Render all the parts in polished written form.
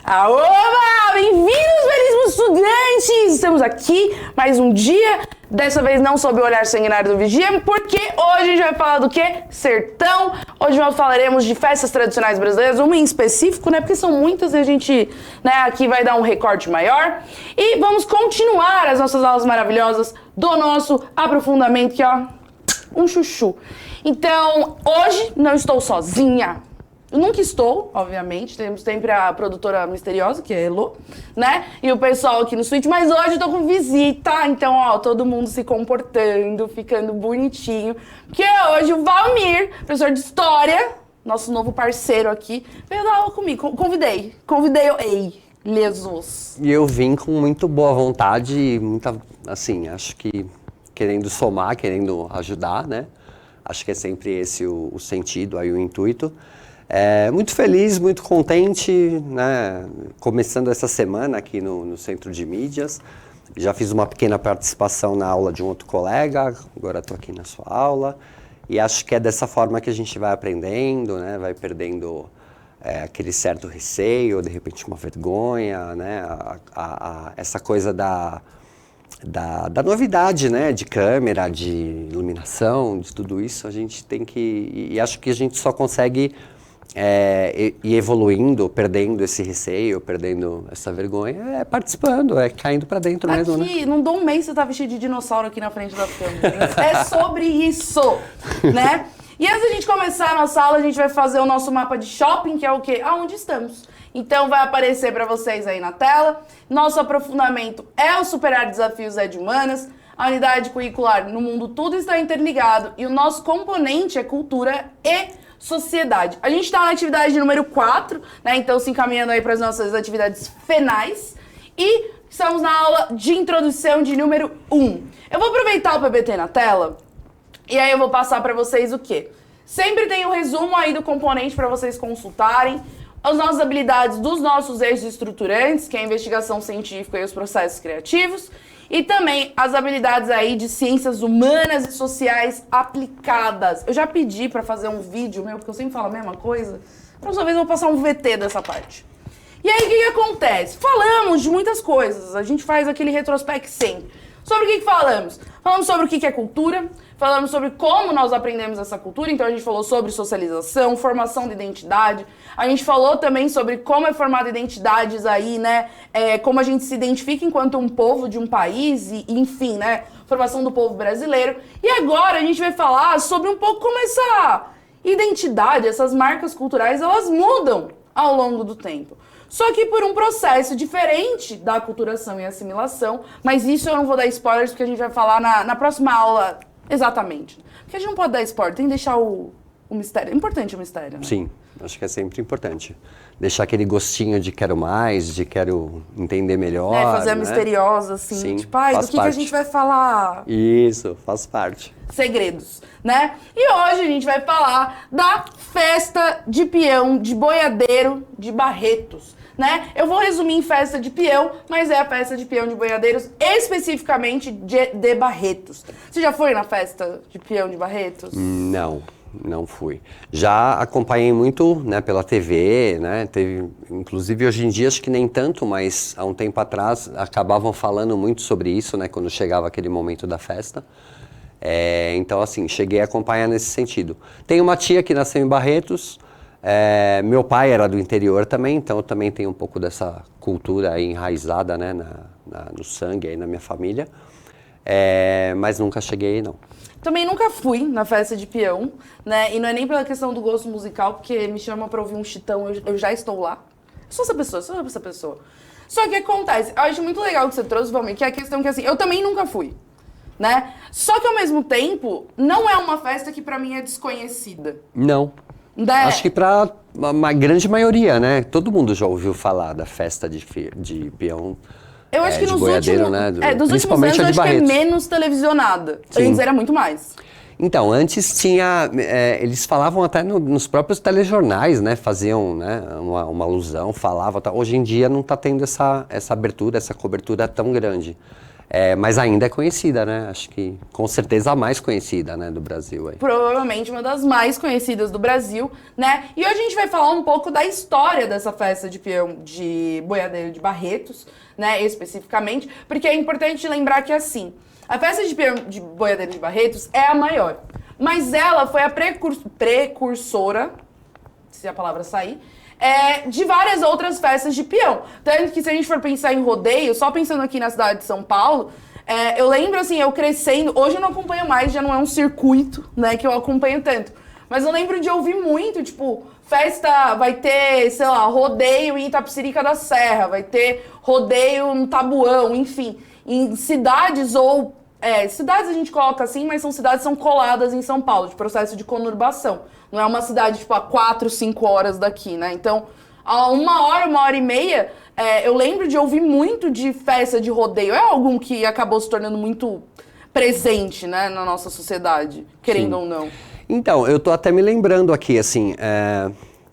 Aoba! Bem-vindos, belíssimos estudantes! Estamos aqui mais um dia, dessa vez não sob o olhar sanguinário do vigia, porque hoje a gente vai falar do quê? Sertão. Hoje nós falaremos de festas tradicionais brasileiras, uma em específico, né? Porque são muitas e a gente, né, aqui vai dar um recorte maior. E vamos continuar as nossas aulas maravilhosas do nosso aprofundamento, que ó, um chuchu. Então, hoje não estou sozinha. Eu nunca estou, obviamente, temos sempre a produtora misteriosa, que é a Elo, né? E o pessoal aqui no suíte, mas hoje eu tô com visita, então, ó, todo mundo se comportando, ficando bonitinho. Porque hoje o Valmir, professor de História, nosso novo parceiro aqui, veio dar aula comigo, convidei eu, ei, Jesus. E eu vim com muito boa vontade, muita, assim, acho que querendo somar, querendo ajudar, né? Acho que é sempre esse o sentido, aí o intuito. Muito feliz, muito contente, né? Começando essa semana aqui no Centro de Mídias. Já fiz uma pequena participação na aula de um outro colega, agora estou aqui na sua aula. E acho que é dessa forma que a gente vai aprendendo, né? Vai perdendo aquele certo receio, de repente uma vergonha, né? Essa coisa da novidade, né? De câmera, de iluminação, de tudo isso, a gente tem que... E acho que a gente só consegue... ir evoluindo, perdendo esse receio, perdendo essa vergonha, participando, caindo pra dentro mesmo, né? Aqui, não dou um mês você tá vestido de dinossauro aqui na frente da câmera. É sobre isso, né? E antes da gente começar a nossa aula, a gente vai fazer o nosso mapa de shopping, que é o quê? Aonde estamos. Então vai aparecer pra vocês aí na tela. Nosso aprofundamento é o Superar Desafios de Humanas. A unidade curricular no mundo tudo está interligado. E o nosso componente é cultura e sociedade. A gente está na atividade número 4, né? Então se encaminhando aí para as nossas atividades finais. E estamos na aula de introdução de número 1. Eu vou aproveitar o PPT na tela e aí eu vou passar para vocês o quê? Sempre tem um resumo aí do componente para vocês consultarem. As nossas habilidades dos nossos eixos estruturantes, que é a investigação científica e os processos criativos. E também as habilidades aí de ciências humanas e sociais aplicadas. Eu já pedi pra fazer um vídeo meu, porque eu sempre falo a mesma coisa. Próxima vez eu vou passar um VT dessa parte. E aí, o que acontece? Falamos de muitas coisas. A gente faz aquele retrospecto sempre. Sobre o que falamos? Falamos sobre o que é cultura. Falamos sobre como nós aprendemos essa cultura. Então, a gente falou sobre socialização, formação de identidade. A gente falou também sobre como é formada identidades aí, né? Como a gente se identifica enquanto um povo de um país e, enfim, né? Formação do povo brasileiro. E agora a gente vai falar sobre um pouco como essa identidade, essas marcas culturais, elas mudam ao longo do tempo. Só que por um processo diferente da aculturação e assimilação, mas isso eu não vou dar spoilers porque a gente vai falar na próxima aula exatamente. Porque a gente não pode dar spoiler, tem que deixar o mistério. É importante o mistério, né? Sim, acho que é sempre importante. Deixar aquele gostinho de quero mais, de quero entender melhor. Fazer a misteriosa, assim. Sim, tipo, ai, do que a gente vai falar? Isso, faz parte. Segredos, né? E hoje a gente vai falar da festa de peão, de boiadeiro de Barretos, né? Eu vou resumir em festa de peão, mas é a festa de peão de boiadeiros, especificamente de Barretos. Você já foi na festa de peão de Barretos? Não fui. Já acompanhei muito, né, pela TV, né, teve, inclusive hoje em dia acho que nem tanto, mas há um tempo atrás acabavam falando muito sobre isso, né, quando chegava aquele momento da festa. Então, assim, cheguei a acompanhar nesse sentido. Tem uma tia que nasceu em Barretos, meu pai era do interior também, então eu também tenho um pouco dessa cultura aí enraizada, né, no sangue, aí na minha família, mas nunca cheguei, não. Também nunca fui na festa de peão, né? E não é nem pela questão do gosto musical, porque me chama pra ouvir um Chitão, eu já estou lá. Eu sou essa pessoa. Só que acontece, eu acho muito legal que você trouxe, Valmir, que é a questão que, assim, eu também nunca fui, né? Só que, ao mesmo tempo, não é uma festa que pra mim é desconhecida. Não. Né? Acho que pra uma grande maioria, né? Todo mundo já ouviu falar da festa de peão. Eu acho que nos boiadeiro, últimos, né? dos últimos anos eu acho que é menos televisionada. Sim. Antes era muito mais. Então, antes tinha... eles falavam até nos próprios telejornais, né? Faziam, né, uma alusão, falavam. Tá. Hoje em dia não está tendo essa abertura, essa cobertura tão grande. Mas ainda é conhecida, né? Acho que com certeza a mais conhecida, né, do Brasil. Aí. Provavelmente uma das mais conhecidas do Brasil, né? E hoje a gente vai falar um pouco da história dessa festa de peão de boiadeiro de Barretos, né, especificamente, porque é importante lembrar que, assim, a festa de peão de boiadeiro de Barretos é a maior, mas ela foi a precursora, se a palavra sair, de várias outras festas de peão. Tanto que se a gente for pensar em rodeio, só pensando aqui na cidade de São Paulo, eu lembro, assim, eu crescendo, hoje eu não acompanho mais, já não é um circuito, né, que eu acompanho tanto. Mas eu lembro de ouvir muito, tipo, festa, vai ter, sei lá, rodeio em Itapecerica da Serra, vai ter rodeio no Tabuão, enfim. Em cidades ou... cidades a gente coloca assim, mas são cidades que são coladas em São Paulo, de processo de conurbação. Não é uma cidade, tipo, a 4, 5 horas daqui, né? Então, a 1 hora e meia, eu lembro de ouvir muito de festa de rodeio. É algo que acabou se tornando muito presente, né, na nossa sociedade, querendo ou não. Então, eu tô até me lembrando aqui, assim,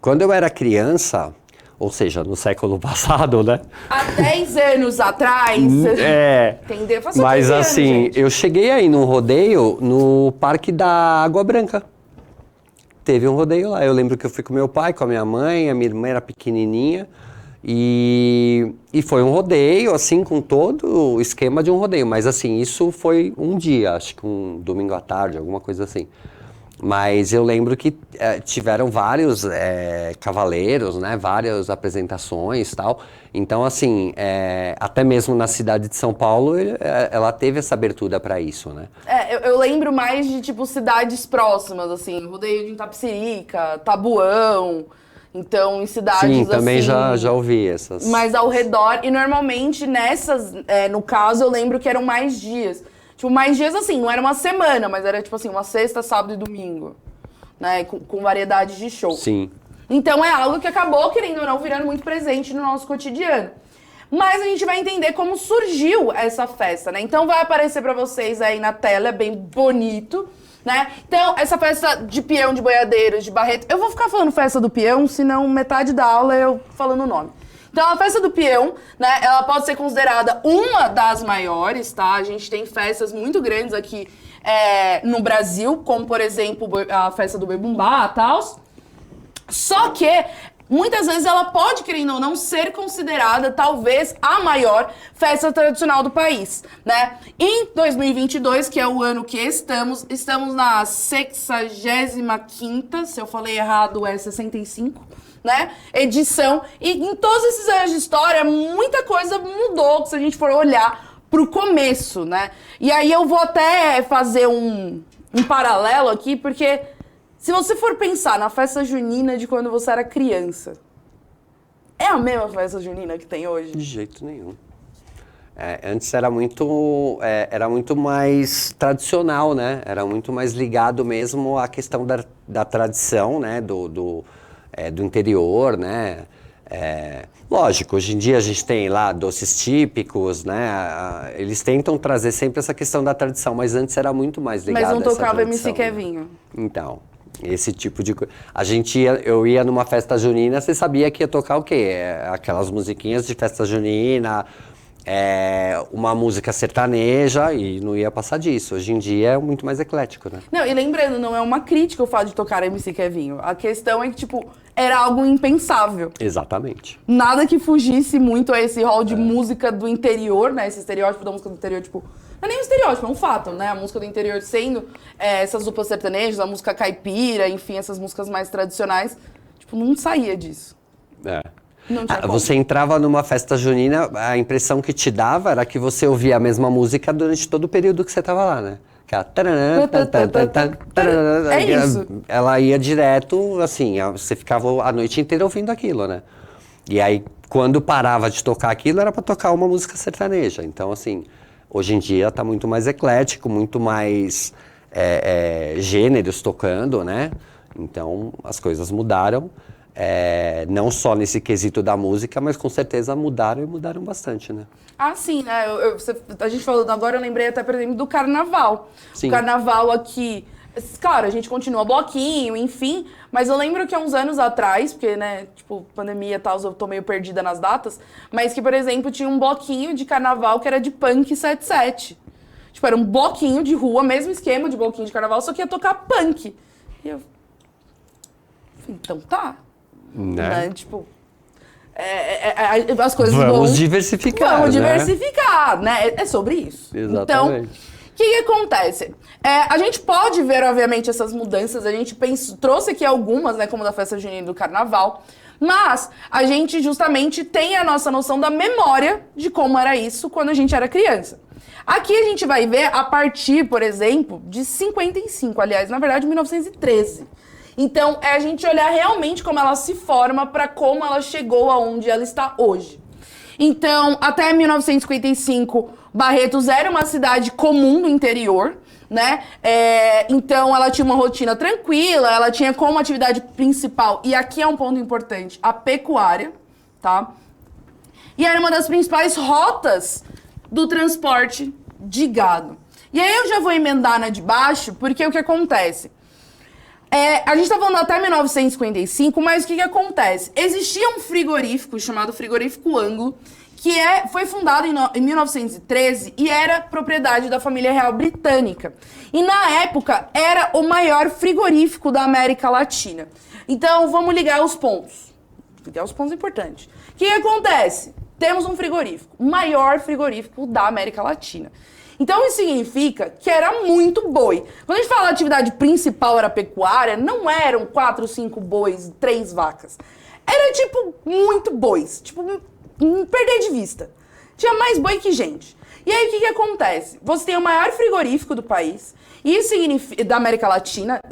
quando eu era criança, ou seja, no século passado, né? Há 10 anos atrás. Entendeu? Mas assim, gente. eu cheguei aí num rodeio no Parque da Água Branca. Teve um rodeio lá. Eu lembro que eu fui com meu pai, com a minha mãe, a minha irmã era pequenininha. E foi um rodeio, assim, com todo o esquema de um rodeio. Mas assim, isso foi um dia, acho que um domingo à tarde, alguma coisa assim. Mas eu lembro que tiveram vários cavaleiros, né? Várias apresentações e tal. Então, assim, até mesmo na cidade de São Paulo, ela teve essa abertura para isso, né? Eu lembro mais de, tipo, cidades próximas, assim. Rodeio de Itapecerica, Tabuão. Então, em cidades assim... Sim, também já ouvi essas. Mas ao redor. E normalmente nessas, no caso, eu lembro que eram mais dias. Tipo, mais dias assim, não era uma semana, mas era tipo assim, uma sexta, sábado e domingo, né, com variedade de show. Sim. Então é algo que acabou, querendo ou não, virando muito presente no nosso cotidiano. Mas a gente vai entender como surgiu essa festa, né? Então vai aparecer pra vocês aí na tela, é bem bonito, né? Então, essa festa de peão de boiadeiros, de Barreto... Eu vou ficar falando festa do peão, senão metade da aula é eu falando o nome. Então, a festa do peão, né, ela pode ser considerada uma das maiores, tá? A gente tem festas muito grandes aqui no Brasil, como, por exemplo, a festa do Boi Bumbá e tal. Só que, muitas vezes, ela pode, querendo ou não, ser considerada, talvez, a maior festa tradicional do país, né? Em 2022, que é o ano que estamos na 65ª, se eu falei errado, é 65, né, edição, e em todos esses anos de história, muita coisa mudou, se a gente for olhar pro começo, né, e aí eu vou até fazer um paralelo aqui, porque se você for pensar na festa junina de quando você era criança, é a mesma festa junina que tem hoje? De jeito nenhum. Antes era muito mais tradicional, né, era muito mais ligado mesmo à questão da tradição, né, do interior, né? Lógico, hoje em dia a gente tem lá doces típicos, né? Eles tentam trazer sempre essa questão da tradição, mas antes era muito mais ligado a essa tradição. Mas não tocava MC Kevinho. Né? Então, esse tipo de coisa. Eu ia numa festa junina, você sabia que ia tocar o quê? Aquelas musiquinhas de festa junina, uma música sertaneja e não ia passar disso. Hoje em dia é muito mais eclético, né? Não, e lembrando, não é uma crítica o fato de tocar MC Kevinho. A questão é que, tipo, era algo impensável. Exatamente. Nada que fugisse muito a esse rol de música do interior, né? Esse estereótipo da música do interior, tipo... Não é nem um estereótipo, é um fato, né? A música do interior sendo essas duplas sertanejas, a música caipira, enfim, essas músicas mais tradicionais. Tipo, não saía disso. Você entrava numa festa junina, a impressão que te dava era que você ouvia a mesma música durante todo o período que você estava lá, né? É isso. Ela ia direto, assim, você ficava a noite inteira ouvindo aquilo, né? E aí, quando parava de tocar aquilo, era para tocar uma música sertaneja. Então, assim, hoje em dia tá muito mais eclético, muito mais gêneros tocando, né? Então, as coisas mudaram. Não só nesse quesito da música, mas com certeza mudaram e mudaram bastante, né? Ah, sim, né? A gente falando agora, eu lembrei até, por exemplo, do carnaval. Sim. O carnaval aqui Claro, a gente continua bloquinho, enfim, mas eu lembro que há uns anos atrás, porque, né, tipo, pandemia e tal, eu tô meio perdida nas datas, mas que, por exemplo, tinha um bloquinho de carnaval que era de punk 77. Tipo, era um bloquinho de rua, mesmo esquema de bloquinho de carnaval, só que ia tocar punk. E eu... Então tá. Né? Tipo... as coisas vamos diversificar. Vamos diversificar, né? É sobre isso. Exatamente. Então, o que acontece? A gente pode ver, obviamente, essas mudanças. A gente trouxe aqui algumas, né? Como da festa junina e do carnaval. Mas a gente justamente tem a nossa noção da memória de como era isso quando a gente era criança. Aqui a gente vai ver a partir, por exemplo, de 55, aliás, na verdade, 1913. Então, é a gente olhar realmente como ela se forma para como ela chegou aonde ela está hoje. Então, até 1955, Barretos era uma cidade comum do interior, né? Então, ela tinha uma rotina tranquila, ela tinha como atividade principal, e aqui é um ponto importante, a pecuária, tá? E era uma das principais rotas do transporte de gado. E aí eu já vou emendar na de baixo, porque o que acontece? A gente tá falando até 1955, mas o que acontece? Existia um frigorífico chamado Frigorífico Anglo, que foi fundado em 1913 e era propriedade da família real britânica. E na época era o maior frigorífico da América Latina. Então vamos ligar os pontos. Ligar os pontos importantes. O que acontece? Temos um frigorífico, o maior frigorífico da América Latina. Então isso significa que era muito boi. Quando a gente fala a atividade principal era pecuária, não eram 4, 5 bois, 3 vacas. Era tipo muito bois, tipo perder de vista. Tinha mais boi que gente. E aí o que acontece? Você tem o maior frigorífico do país, isso significa da América Latina,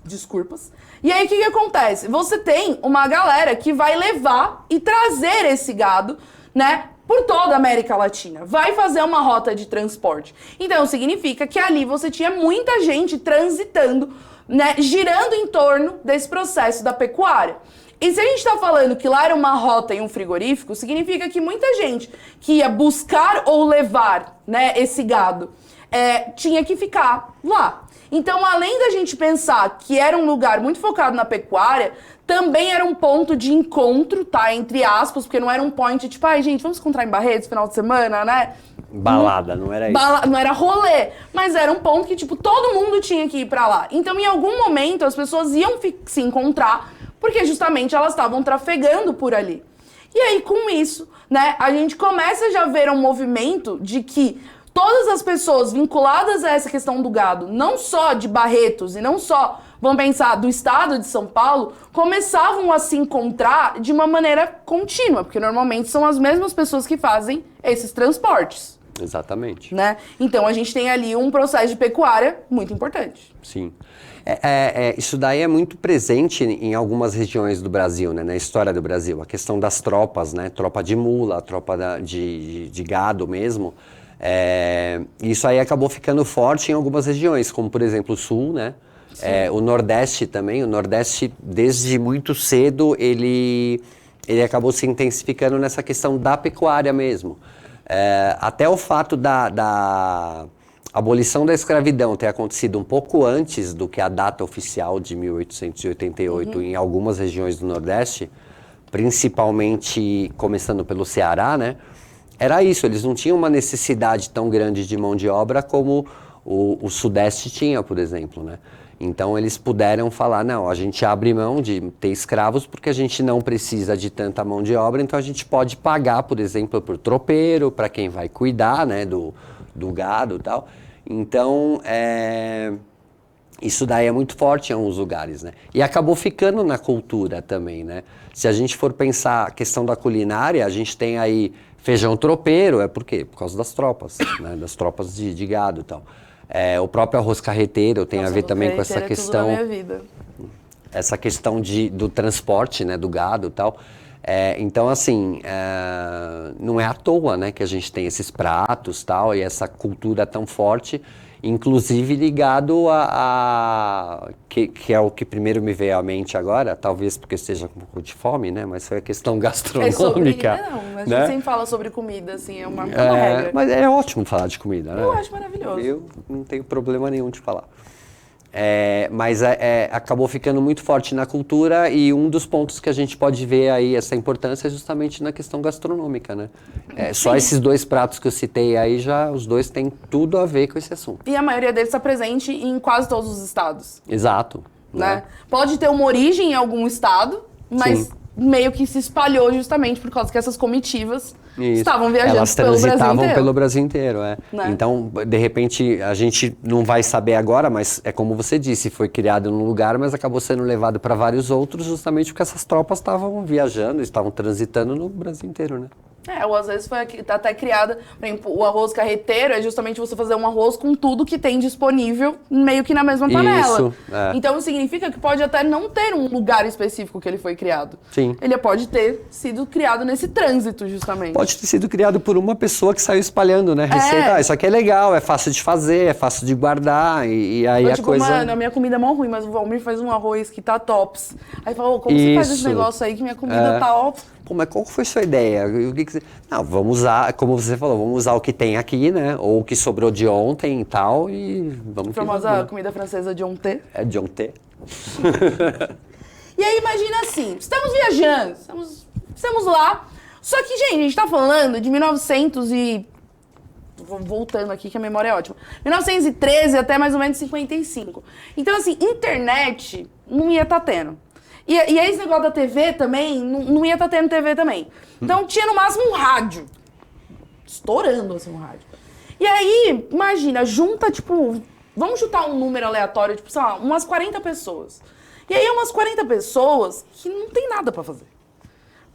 desculpas. E aí o que acontece? Você tem uma galera que vai levar e trazer esse gado, né, por toda a América Latina. Vai fazer uma rota de transporte. Então, significa que ali você tinha muita gente transitando, né, girando em torno desse processo da pecuária. E se a gente está falando que lá era uma rota e um frigorífico, significa que muita gente que ia buscar ou levar, né, esse gado, tinha que ficar lá. Então, além da gente pensar que era um lugar muito focado na pecuária, também era um ponto de encontro, tá? Entre aspas, porque não era um point tipo, ai, gente, vamos encontrar em Barretos final de semana, né? Balada, não era isso. Não era rolê, mas era um ponto que, tipo, todo mundo tinha que ir pra lá. Então, em algum momento, as pessoas iam se encontrar, porque justamente elas estavam trafegando por ali. E aí, com isso, né, a gente começa já a ver um movimento de que todas as pessoas vinculadas a essa questão do gado, não só de Barretos e não só, vamos pensar, do estado de São Paulo, começavam a se encontrar de uma maneira contínua, porque normalmente são as mesmas pessoas que fazem esses transportes. Exatamente. Né? Então a gente tem ali um processo de pecuária muito importante. Sim. Isso daí é muito presente em algumas regiões do Brasil, né, na história do Brasil. A questão das tropas, né, tropa de mula, tropa de gado mesmo. Isso aí acabou ficando forte em algumas regiões, como por exemplo o Sul, né? O Nordeste também. O Nordeste, desde muito cedo, ele acabou se intensificando nessa questão da pecuária mesmo. Até o fato da abolição da escravidão ter acontecido um pouco antes do que a data oficial de 1888 em algumas regiões do Nordeste, principalmente começando pelo Ceará, né? Era isso, eles não tinham uma necessidade tão grande de mão de obra como o Sudeste tinha, por exemplo, né? Então eles puderam falar, não, a gente abre mão de ter escravos porque a gente não precisa de tanta mão de obra, então a gente pode pagar, por exemplo, por tropeiro, para quem vai cuidar, né, do gado e tal. Então, isso daí é muito forte em alguns lugares, né? E acabou ficando na cultura também, né? Se a gente for pensar a questão da culinária, a gente tem aí feijão tropeiro, por quê? Por causa das tropas, né? Das tropas de gado e tal. O próprio arroz carreteiro tem a ver também com essa questão. Tudo na minha vida. Essa questão do transporte, né, do gado e tal. Então, assim, não é à toa, né, que a gente tem esses pratos tal, e essa cultura tão forte, inclusive ligado que é o que primeiro me veio à mente agora, talvez porque esteja com um pouco de fome, né, mas foi a questão gastronômica. A gente né? sempre fala sobre comida, assim, é uma regra. Mas é ótimo falar de comida, né? Eu acho maravilhoso. Eu não tenho problema nenhum de falar. Mas acabou ficando muito forte na cultura e um dos pontos que a gente pode ver aí essa importância é justamente na questão gastronômica, né? Só esses 2 pratos que eu citei aí, já os 2 têm tudo a ver com esse assunto. E a maioria deles está presente em quase todos os estados. Exato. Né? Pode ter uma origem em algum estado, mas meio que se espalhou justamente por causa que essas comitivas estavam viajando Elas pelo Brasil transitavam inteiro. pelo Brasil inteiro, Né? Então, de repente, a gente não vai saber agora, mas é como você disse, foi criado num lugar, mas acabou sendo levado para vários outros justamente porque essas tropas estavam viajando, estavam transitando no Brasil inteiro, né? Ou às vezes foi até criada, por exemplo, o arroz carreteiro é justamente você fazer um arroz com tudo que tem disponível meio que na mesma panela. Isso, Então significa que pode até não ter um lugar específico que ele foi criado. Sim. Ele pode ter sido criado nesse trânsito, justamente. Pode ter sido criado por uma pessoa que saiu espalhando, né? Receita, isso aqui é legal, é fácil de fazer, é fácil de guardar, e aí a coisa... Mano, a minha comida é mó ruim, mas o Valmir faz um arroz que tá tops. Aí falou, como você faz esse negócio aí que minha comida tá ó... Pô, mas qual foi a sua ideia? Não, vamos usar, como você falou, vamos usar o que tem aqui, né? Ou o que sobrou de ontem e tal, e vamos... A famosa comida francesa de ontem. É de ontem. E aí, imagina assim, estamos viajando, estamos lá, só que, gente, a gente tá falando de 1900 e... Voltando aqui, que a memória é ótima. 1913 até mais ou menos 55. Então, assim, internet não ia estar tendo. E aí esse negócio da TV também, não ia estar tendo TV também. Então tinha no máximo um rádio. Estourando assim um rádio. E aí, imagina, junta tipo... Vamos chutar um número aleatório, tipo, sei lá, umas 40 pessoas. E aí umas 40 pessoas que não tem nada pra fazer.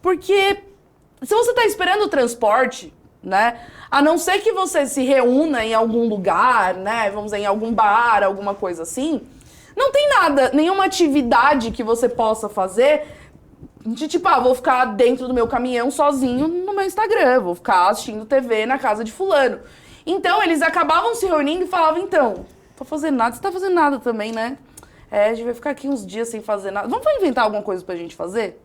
Porque se você tá esperando o transporte, né? A não ser que você se reúna em algum lugar, né? Vamos dizer, em algum bar, alguma coisa assim... Não tem nada, nenhuma atividade que você possa fazer de tipo, vou ficar dentro do meu caminhão sozinho no meu Instagram, vou ficar assistindo TV na casa de fulano. Então, eles acabavam se reunindo e falavam, então, tô fazendo nada, você tá fazendo nada também, né? A gente vai ficar aqui uns dias sem fazer nada. Vamos inventar alguma coisa pra gente fazer?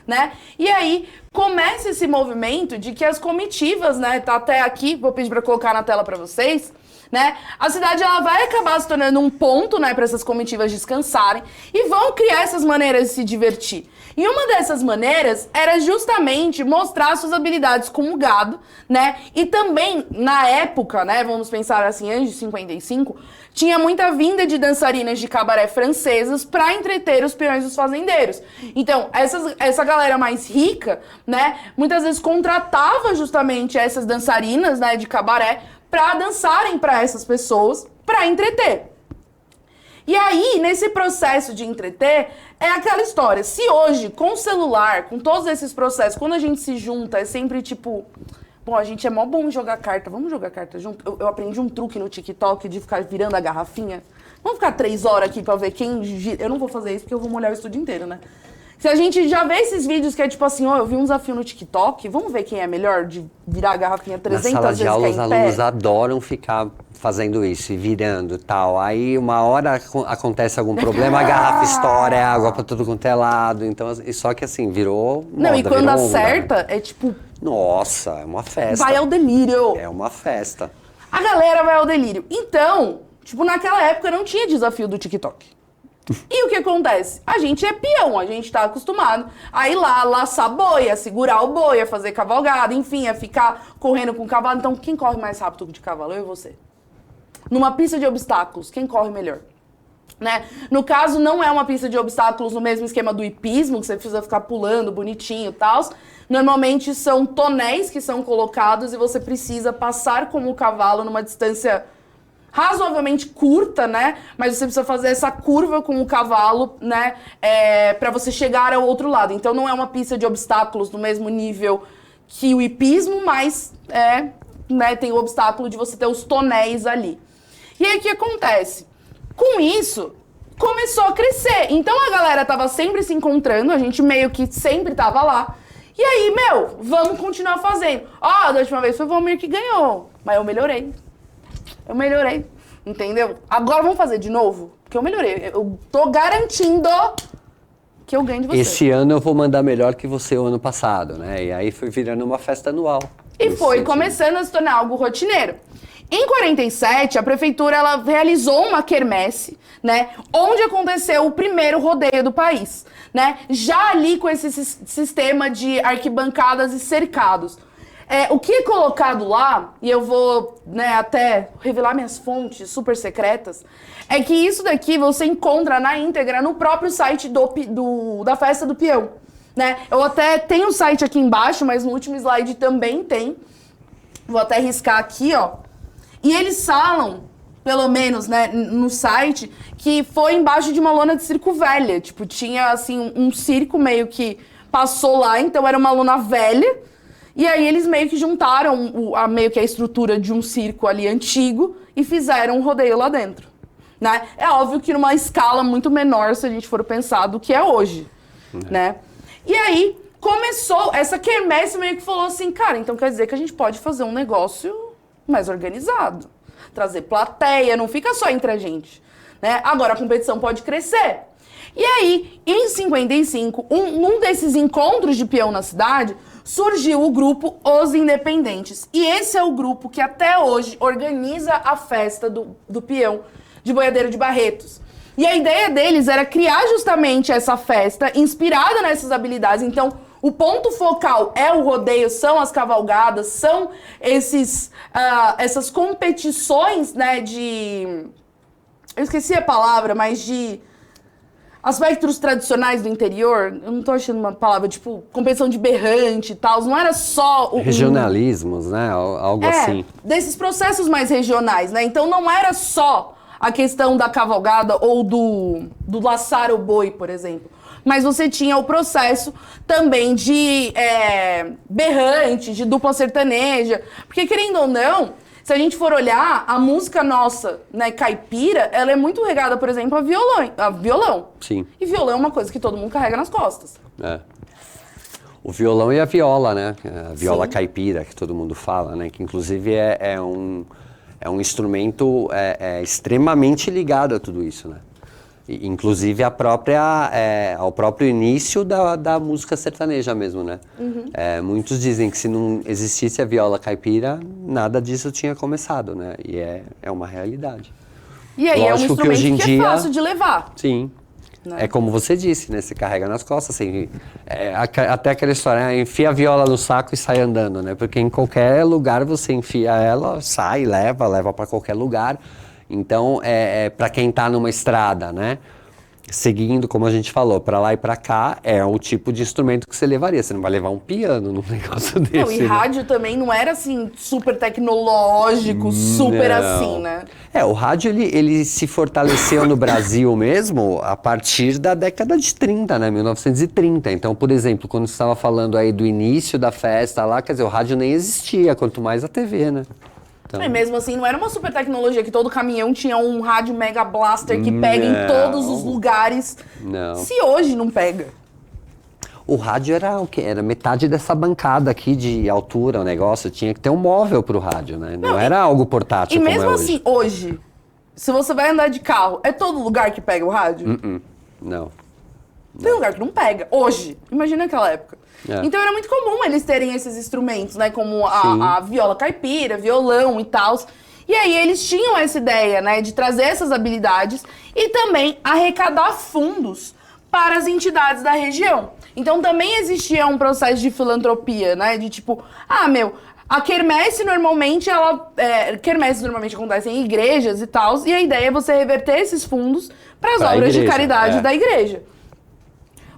Né? E aí, começa esse movimento de que as comitivas, né, tá até aqui, vou pedir pra colocar na tela pra vocês, né? A cidade ela vai acabar se tornando um ponto, né, para essas comitivas descansarem e vão criar essas maneiras de se divertir. E uma dessas maneiras era justamente mostrar suas habilidades como gado, né? E também na época, né, vamos pensar assim, antes de 55, tinha muita vinda de dançarinas de cabaré francesas para entreter os peões dos fazendeiros. Então, essa galera mais rica, né, muitas vezes contratava justamente essas dançarinas, né, de cabaré para dançarem para essas pessoas, para entreter. E aí, nesse processo de entreter, é aquela história. Se hoje, com o celular, com todos esses processos, quando a gente se junta, é sempre tipo... Bom, a gente é mó bom em jogar carta, vamos jogar carta junto? Eu aprendi um truque no TikTok de ficar virando a garrafinha. Vamos ficar 3 horas aqui pra ver quem... Eu não vou fazer isso porque eu vou molhar o estúdio inteiro, né? Se a gente já vê esses vídeos que é tipo assim, eu vi um desafio no TikTok, vamos ver quem é melhor de virar a garrafinha 300 vezes. Na sala de aula, os alunos adoram ficar fazendo isso e virando e tal. Aí uma hora acontece algum problema, a garrafa estoura, é água pra tudo quanto é lado. Então, só que assim, virou moda, não, e quando acerta, onda, né? É tipo... Nossa, é uma festa. Vai ao delírio. É uma festa. A galera vai ao delírio. Então, tipo, naquela época não tinha desafio do TikTok. E o que acontece? A gente é peão, a gente tá acostumado a ir lá, laçar boi, a segurar o boi, a fazer cavalgada, enfim, a ficar correndo com o cavalo. Então, quem corre mais rápido de cavalo? Eu e você. Numa pista de obstáculos, quem corre melhor? Né? No caso, não é uma pista de obstáculos no mesmo esquema do hipismo, que você precisa ficar pulando bonitinho e tal. Normalmente são tonéis que são colocados e você precisa passar com o cavalo numa distância razoavelmente curta, né? Mas você precisa fazer essa curva com o cavalo, né? Pra você chegar ao outro lado. Então não é uma pista de obstáculos no mesmo nível que o hipismo, mas né, tem o obstáculo de você ter os tonéis ali. E aí o que acontece? Com isso, começou a crescer. Então a galera tava sempre se encontrando, a gente meio que sempre tava lá. E aí, vamos continuar fazendo. Da última vez foi o Valmir que ganhou, mas eu melhorei. Entendeu? Agora vamos fazer de novo? Porque eu melhorei. Eu tô garantindo que eu ganho de você. Esse ano eu vou mandar melhor que você o ano passado, né? E aí foi virando uma festa anual. E foi começando a se tornar algo rotineiro. Em 47, a prefeitura ela realizou uma quermesse, né, onde aconteceu o primeiro rodeio do país, né, já ali com esse sistema de arquibancadas e cercados. O que é colocado lá, e eu vou, né, até revelar minhas fontes super secretas, é que isso daqui você encontra na íntegra no próprio site da Festa do Peão, né? Eu até tenho o site aqui embaixo, mas no último slide também tem. Vou até riscar aqui, ó. E eles falam, pelo menos, né, no site, que foi embaixo de uma lona de circo velha. Tipo, tinha, assim, um circo meio que passou lá, então era uma lona velha. E aí eles meio que juntaram meio que a estrutura de um circo ali antigo e fizeram um rodeio lá dentro, né? É óbvio que numa escala muito menor, se a gente for pensar, do que é hoje, né? E aí começou, essa quermesse meio que falou assim, cara, então quer dizer que a gente pode fazer um negócio mais organizado, trazer plateia, não fica só entre a gente, né? Agora a competição pode crescer. E aí, em 55, num desses encontros de peão na cidade, surgiu o grupo Os Independentes. E esse é o grupo que até hoje organiza a festa do peão de Boiadeiro de Barretos. E a ideia deles era criar justamente essa festa inspirada nessas habilidades. Então, o ponto focal é o rodeio, são as cavalgadas, são essas competições, né, de... Eu esqueci a palavra, mas de... aspectos tradicionais do interior, eu não tô achando uma palavra, tipo, competição de berrante e tal, não era só... Regionalismos, né? Algo assim. Desses processos mais regionais, né? Então não era só a questão da cavalgada ou do laçar o boi, por exemplo. Mas você tinha o processo também de berrante, de dupla sertaneja. Porque, querendo ou não, se a gente for olhar, a música nossa, né, caipira, ela é muito regada, por exemplo, a violão. Sim. E violão é uma coisa que todo mundo carrega nas costas. O violão e a viola, né? A viola Sim. caipira, que todo mundo fala, né? Que inclusive é um instrumento extremamente ligado a tudo isso, né? Inclusive ao próprio início da música sertaneja mesmo, né? Uhum. Muitos dizem que se não existisse a viola caipira, nada disso tinha começado, né? E é uma realidade. E aí Lógico é um instrumento hoje em que dia, é fácil de levar. Sim. Né? É como você disse, né? Você carrega nas costas, assim, até aquela história, enfia a viola no saco e sai andando, né? Porque em qualquer lugar você enfia ela, sai, leva para qualquer lugar. Então, para quem está numa estrada, né? Seguindo, como a gente falou, para lá e para cá, é o tipo de instrumento que você levaria. Você não vai levar um piano num negócio desse. Não, e rádio também não era assim, super tecnológico, super assim, né? O rádio, ele se fortaleceu no Brasil mesmo a partir da década de 30, né? 1930. Então, por exemplo, quando você estava falando aí do início da festa lá, quer dizer, o rádio nem existia, quanto mais a TV, né? E mesmo assim, não era uma super tecnologia que todo caminhão tinha um rádio Mega Blaster que pega em todos os lugares. Não. Se hoje não pega. O rádio era o quê? Era metade dessa bancada aqui de altura, o negócio. Tinha que ter um móvel pro rádio, né? Não era algo portátil como é hoje. E mesmo assim, hoje, se você vai andar de carro, é todo lugar que pega o rádio? Não. Tem lugar que não pega. Hoje. Imagina aquela época. Então era muito comum eles terem esses instrumentos, né? Como a viola caipira, violão e tal. E aí eles tinham essa ideia, né? De trazer essas habilidades e também arrecadar fundos para as entidades da região. Então também existia um processo de filantropia, né? De tipo, a quermesse normalmente acontece em igrejas e tal. E a ideia é você reverter esses fundos para as obras de caridade da igreja.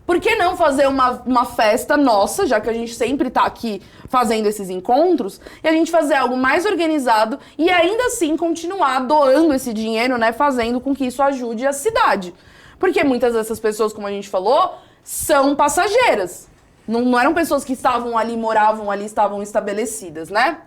Por que não fazer uma festa nossa, já que a gente sempre tá aqui fazendo esses encontros, e a gente fazer algo mais organizado e ainda assim continuar doando esse dinheiro, né, fazendo com que isso ajude a cidade. Porque muitas dessas pessoas, como a gente falou, são passageiras. Não eram pessoas que estavam ali, moravam ali, estavam estabelecidas, né?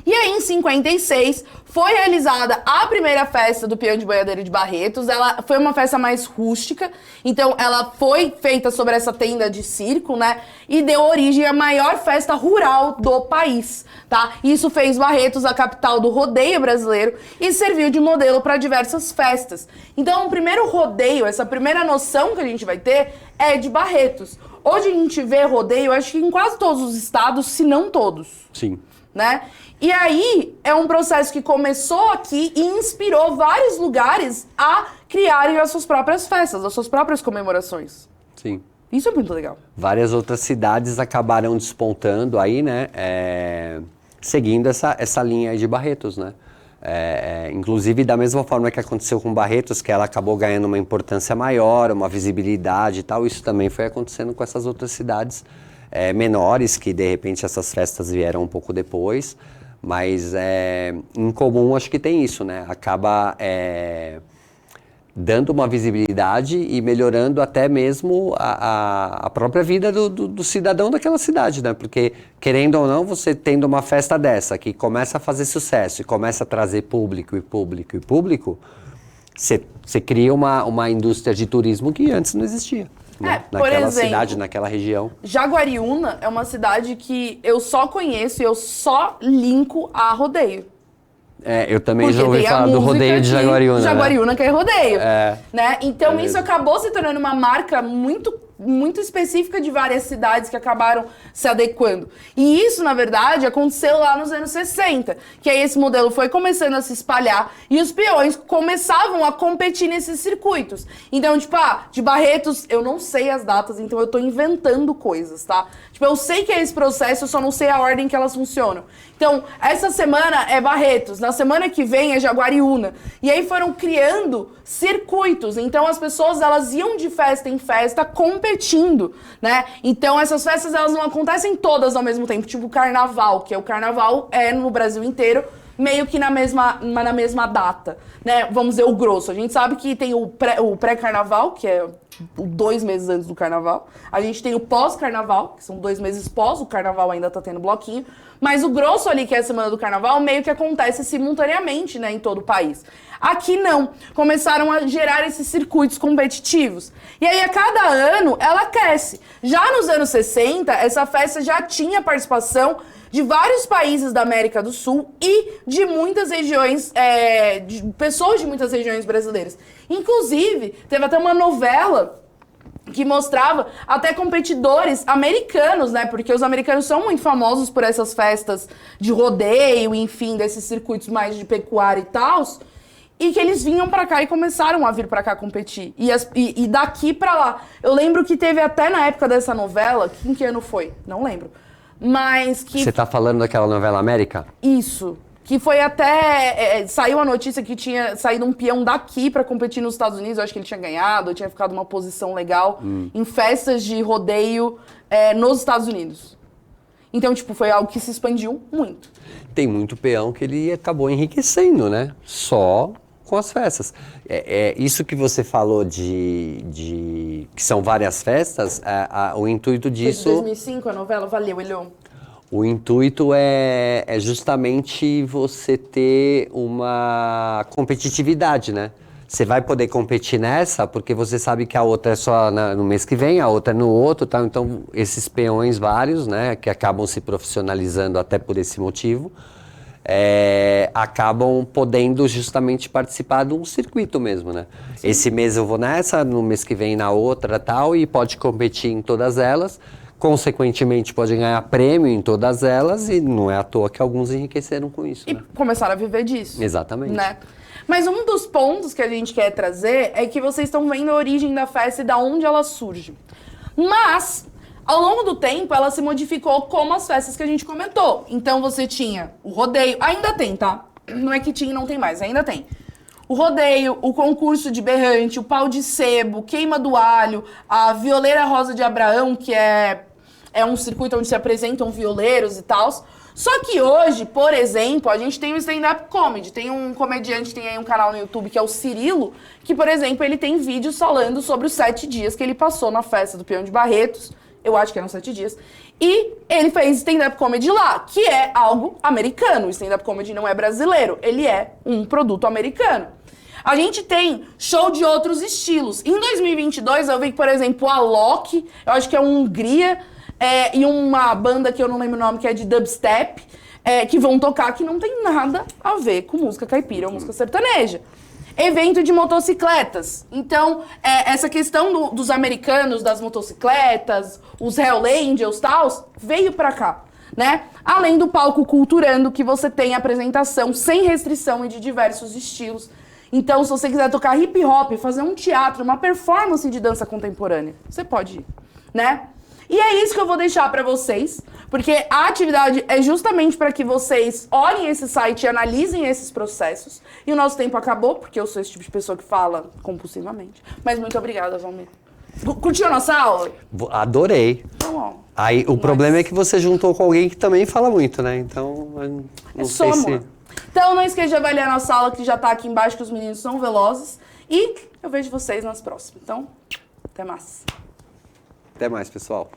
E aí, em 56, foi realizada a primeira festa do Peão de Boiadeiro de Barretos. Ela foi uma festa mais rústica, então ela foi feita sobre essa tenda de circo, né? E deu origem à maior festa rural do país, tá? Isso fez Barretos a capital do rodeio brasileiro e serviu de modelo para diversas festas. Então, o primeiro rodeio, essa primeira noção que a gente vai ter é de Barretos. Hoje a gente vê rodeio, acho que em quase todos os estados, se não todos. Sim. Né? E aí é um processo que começou aqui e inspirou vários lugares a criarem as suas próprias festas, as suas próprias comemorações. Sim. Isso é muito legal. Várias outras cidades acabaram despontando aí, né? Seguindo essa linha aí de Barretos, né? Inclusive, da mesma forma que aconteceu com Barretos, que ela acabou ganhando uma importância maior, uma visibilidade e tal, isso também foi acontecendo com essas outras cidades menores, que de repente essas festas vieram um pouco depois, mas em comum acho que tem isso, né? Acaba dando uma visibilidade e melhorando até mesmo a própria vida do cidadão daquela cidade, né? Porque, querendo ou não, você tendo uma festa dessa, que começa a fazer sucesso e começa a trazer público, você cria uma indústria de turismo que antes não existia. Né? Por Naquela exemplo, cidade, naquela região. Jaguariúna é uma cidade que eu só conheço e eu só linko a rodeio. Eu também Porque já ouvi tem a falar do música rodeio de que Jaguariúna. Jaguariúna que é rodeio. Né? Então É isso mesmo. acabou se tornando uma marca muito específica de várias cidades que acabaram se adequando. E isso, na verdade, aconteceu lá nos anos 60, que aí esse modelo foi começando a se espalhar e os peões começavam a competir nesses circuitos. Então, tipo, de Barretos, eu não sei as datas, então eu tô inventando coisas, tá? Tipo, eu sei que é esse processo, eu só não sei a ordem que elas funcionam. Então, essa semana é Barretos, na semana que vem é Jaguariúna. E aí foram criando circuitos. Então, as pessoas, elas iam de festa em festa competindo, né? Então, essas festas, elas não acontecem todas ao mesmo tempo. Tipo o carnaval, que o carnaval no Brasil inteiro, meio que na mesma data, né? Vamos dizer, o grosso. A gente sabe que tem o pré-carnaval, que é 2 meses antes do carnaval. A gente tem o pós-carnaval, que são 2 meses pós, o carnaval ainda tá tendo bloquinho. Mas o grosso ali, que é a semana do carnaval, meio que acontece simultaneamente, né, em todo o país. Aqui não. Começaram a gerar esses circuitos competitivos. E aí, a cada ano, ela cresce. Já nos anos 60, essa festa já tinha participação de vários países da América do Sul e de muitas regiões, de pessoas de muitas regiões brasileiras. Inclusive, teve até uma novela que mostrava até competidores americanos, né? Porque os americanos são muito famosos por essas festas de rodeio, enfim, desses circuitos mais de pecuária e tal. E que eles vinham pra cá e começaram a vir pra cá competir. E daqui pra lá. Eu lembro que teve até na época dessa novela, em que ano foi? Não lembro. Mas que... Você tá falando daquela novela América? Isso. Que foi até... saiu a notícia que tinha saído um peão daqui pra competir nos Estados Unidos. Eu acho que ele tinha ganhado, tinha ficado uma posição legal em festas de rodeio nos Estados Unidos. Então, tipo, foi algo que se expandiu muito. Tem muito peão que ele acabou enriquecendo, né? Só com as festas. Isso que você falou de que são várias festas, o intuito disso... Foi de 2005 a novela? Valeu, Elon. O intuito é justamente você ter uma competitividade, né? Você vai poder competir nessa porque você sabe que a outra é só no mês que vem, a outra é no outro, tá? Então, esses peões vários, né, que acabam se profissionalizando até por esse motivo, acabam podendo justamente participar de um circuito mesmo, né? Sim. Esse mês eu vou nessa, no mês que vem na outra, tal, e pode competir em todas elas. Consequentemente, pode ganhar prêmio em todas elas e não é à toa que alguns enriqueceram com isso. E começaram a viver disso. Exatamente. Né? Mas um dos pontos que a gente quer trazer é que vocês estão vendo a origem da festa e da onde ela surge. Mas, ao longo do tempo, ela se modificou como as festas que a gente comentou. Então, você tinha o rodeio, ainda tem, tá? Não é que tinha e não tem mais, ainda tem. O rodeio, o concurso de berrante, o pau de sebo, queima do alho, a violeira rosa de Abraão, que é um circuito onde se apresentam violeiros e tal. Só que hoje, por exemplo, a gente tem o stand-up comedy. Tem um comediante, tem aí um canal no YouTube que é o Cirilo, que, por exemplo, ele tem vídeos falando sobre os 7 dias que ele passou na festa do Peão de Barretos. Eu acho que eram 7 dias. E ele fez stand-up comedy lá, que é algo americano. O stand-up comedy não é brasileiro, ele é um produto americano. A gente tem show de outros estilos. Em 2022, eu vi que, por exemplo, a Loki, eu acho que é uma Hungria, e uma banda que eu não lembro o nome, que é de dubstep, que vão tocar, que não tem nada a ver com música caipira ou música sertaneja. Evento de motocicletas. Então, essa questão dos americanos, das motocicletas, os Hell Angels e tal, veio pra cá, né? Além do palco Culturando, que você tem apresentação sem restrição e de diversos estilos. Então, se você quiser tocar hip hop, fazer um teatro, uma performance de dança contemporânea, você pode ir, né? E é isso que eu vou deixar pra vocês, porque a atividade é justamente para que vocês olhem esse site e analisem esses processos. E o nosso tempo acabou, porque eu sou esse tipo de pessoa que fala compulsivamente. Mas muito obrigada, Valmir. Curtiu a nossa aula? Adorei. Então, ó. Aí o problema é que você juntou com alguém que também fala muito, né? Então, não sei se... Então, não esqueça de avaliar a nossa aula, que já tá aqui embaixo, que os meninos são velozes. E eu vejo vocês nas próximas. Então, até mais. Até mais, pessoal.